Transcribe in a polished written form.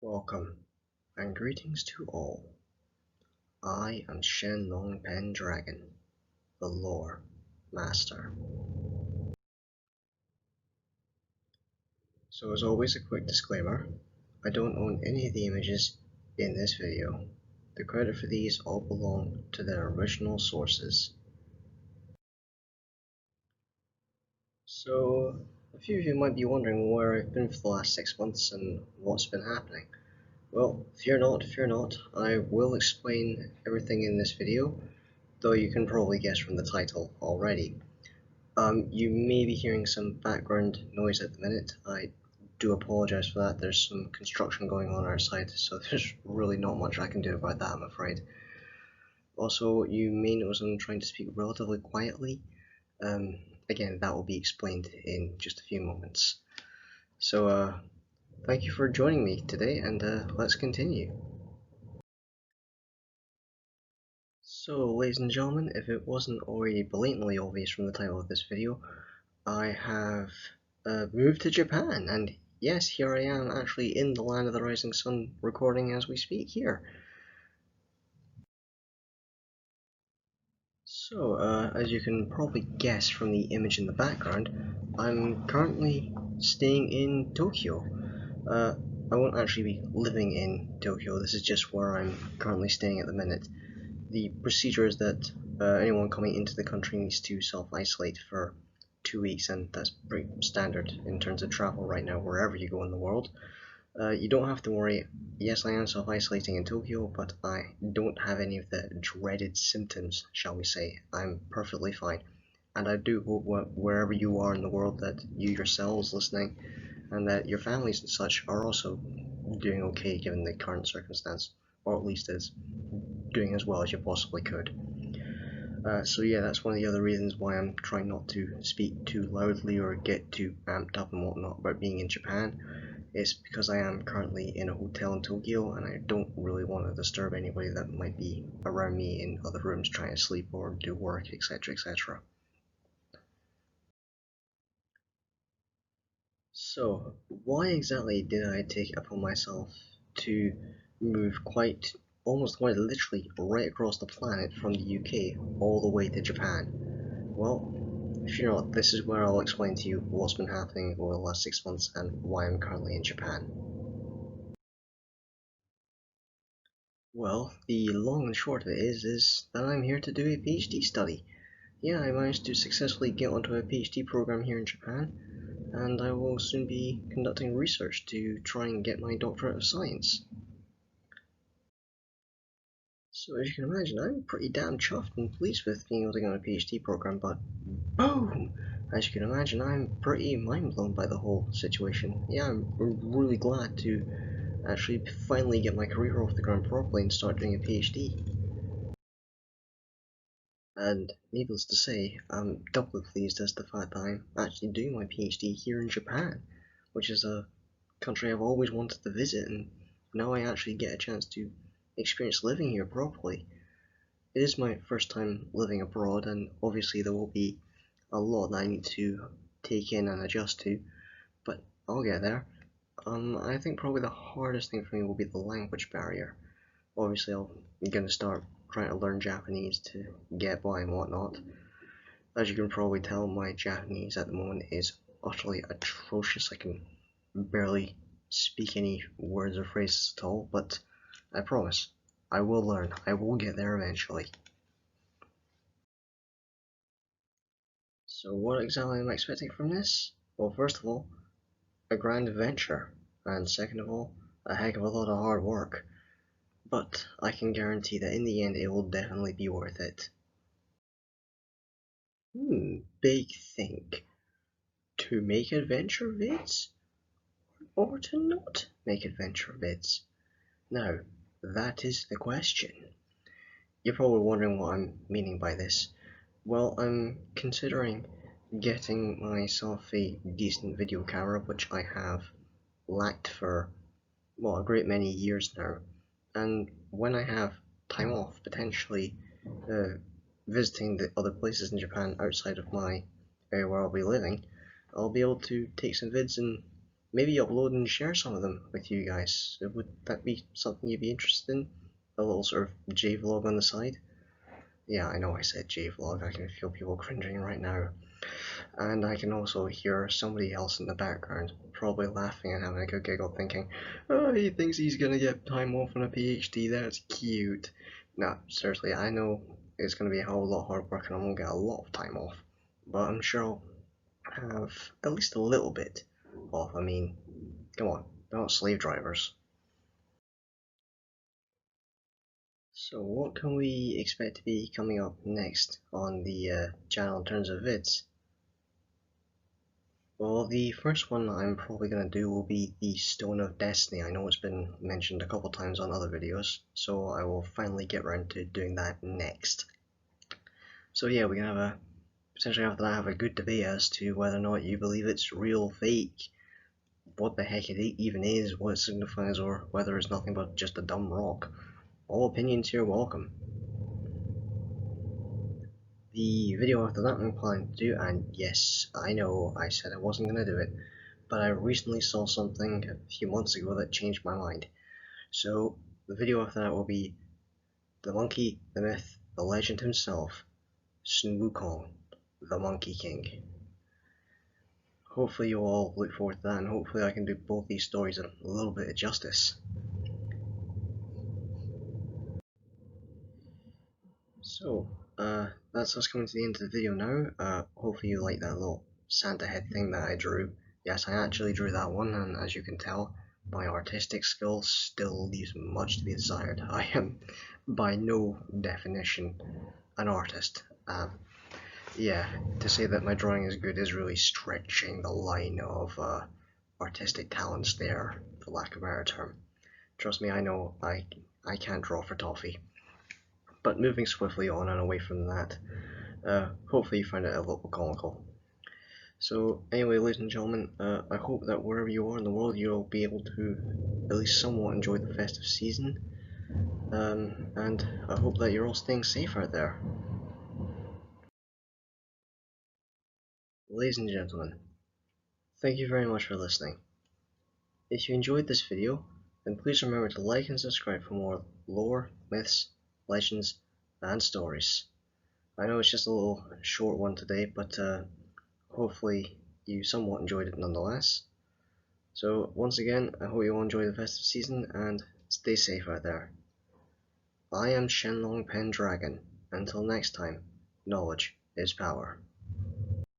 Welcome, and greetings to all. I am Shenlong Pendragon, the Lore Master. So as always, a quick disclaimer, I don't own any of the images in this video. The credit for these all belong to their original sources. So, a few of you might be wondering where I've been for the last 6 months and what's been happening. Well, fear not, I will explain everything in this video, though you can probably guess from the title already. You may be hearing some background noise at the minute. I do apologise for that. There's some construction going on our side, so there's really not much I can do about that, I'm afraid. Also, you may notice I'm trying to speak relatively quietly. Again, that will be explained in just a few moments. So, thank you for joining me today, and let's continue. So, ladies and gentlemen, if it wasn't already blatantly obvious from the title of this video, I have moved to Japan, and yes, here I am actually in the land of the rising sun recording as we speak here. So, as you can probably guess from the image in the background, I'm currently staying in Tokyo. I won't actually be living in Tokyo, this is just where I'm currently staying at the minute. The procedure is that anyone coming into the country needs to self-isolate for 2 weeks, and that's pretty standard in terms of travel right now wherever you go in the world. You don't have to worry. Yes, I am self-isolating in Tokyo, but I don't have any of the dreaded symptoms, shall we say. I'm perfectly fine. And I do hope wherever you are in the world that you yourselves listening and that your families and such are also doing okay given the current circumstance, or at least as doing as well as you possibly could. So yeah, that's one of the other reasons why I'm trying not to speak too loudly or get too amped up and whatnot about being in Japan. It's because I am currently in a hotel in Tokyo and I don't really want to disturb anybody that might be around me in other rooms trying to sleep or do work, etc, etc. So, why exactly did I take it upon myself to move almost quite literally right across the planet from the UK all the way to Japan? Well, if you're not, this is where I'll explain to you what's been happening over the last 6 months and why I'm currently in Japan. Well, the long and short of it is that I'm here to do a PhD study. Yeah, I managed to successfully get onto a PhD program here in Japan, and I will soon be conducting research to try and get my doctorate of science. So as you can imagine, I'm pretty damn chuffed and pleased with being able to get on a PhD program, but boom! As you can imagine, I'm pretty mind blown by the whole situation. Yeah, I'm really glad to actually finally get my career off the ground properly and start doing a PhD. And needless to say, I'm doubly pleased as the fact that I'm actually doing my PhD here in Japan, which is a country I've always wanted to visit, and now I actually get a chance to experience living here properly. It is my first time living abroad, and obviously there will be a lot that I need to take in and adjust to, but I'll get there. I think probably the hardest thing for me will be the language barrier. Obviously, I'm going to start trying to learn Japanese to get by and whatnot. As you can probably tell, my Japanese at the moment is utterly atrocious. I can barely speak any words or phrases at all, but I promise, I will learn. I will get there eventually. So what exactly am I expecting from this? Well, first of all, a grand adventure, and second of all, a heck of a lot of hard work. But I can guarantee that in the end it will definitely be worth it. Big think. To make adventure vids? Or to not make adventure vids? Now, that is the question. You're probably wondering what I'm meaning by this. Well, I'm considering getting myself a decent video camera, which I have lacked for, well, a great many years now. And when I have time off, potentially visiting the other places in Japan outside of my area where I'll be living, I'll be able to take some vids and maybe upload and share some of them with you guys. Would that be something you'd be interested in? A little sort of J-vlog on the side? Yeah, I know I said J-vlog, I can feel people cringing right now. And I can also hear somebody else in the background, probably laughing and having a good giggle, thinking, oh, he thinks he's gonna get time off on a PhD, that's cute. Nah, seriously, I know it's gonna be a whole lot of hard work and I'm gonna get a lot of time off. But I'm sure I'll have at least a little bit off. I mean, come on, they're not slave drivers. So what can we expect to be coming up next on the channel in terms of vids? Well, the first one I'm probably going to do will be the Stone of Destiny. I know it's been mentioned a couple times on other videos, so I will finally get around to doing that next. So yeah, we can have a, potentially after that, have a good debate as to whether or not you believe it's real, fake, what the heck it even is, what it signifies, or whether it's nothing but just a dumb rock. All opinions here welcome. The video after that I'm planning to do, and yes, I know I said I wasn't going to do it, but I recently saw something a few months ago that changed my mind. So the video after that will be the monkey, the myth, the legend himself, Sun Wukong, the Monkey King. Hopefully you all look forward to that, and hopefully I can do both these stories a little bit of justice. So, that's us coming to the end of the video now. Hopefully you like that little Santa head thing that I drew. Yes, I actually drew that one, and as you can tell, my artistic skills still leaves much to be desired. I am, by no definition, an artist. Yeah, to say that my drawing is good is really stretching the line of artistic talents there, for lack of a better term. Trust me, I know I can't draw for toffee. But moving swiftly on and away from that, hopefully you find it a little comical. So anyway, ladies and gentlemen, I hope that wherever you are in the world, you'll be able to at least somewhat enjoy the festive season, and I hope that you're all staying safe out there. Ladies and gentlemen, thank you very much for listening. If you enjoyed this video, then please remember to like and subscribe for more lore, myths, legends, and stories. I know it's just a little short one today, but hopefully you somewhat enjoyed it nonetheless. So once again, I hope you all enjoy the festive season and stay safe out there. I am Shenlong Pendragon. Until next time, knowledge is power.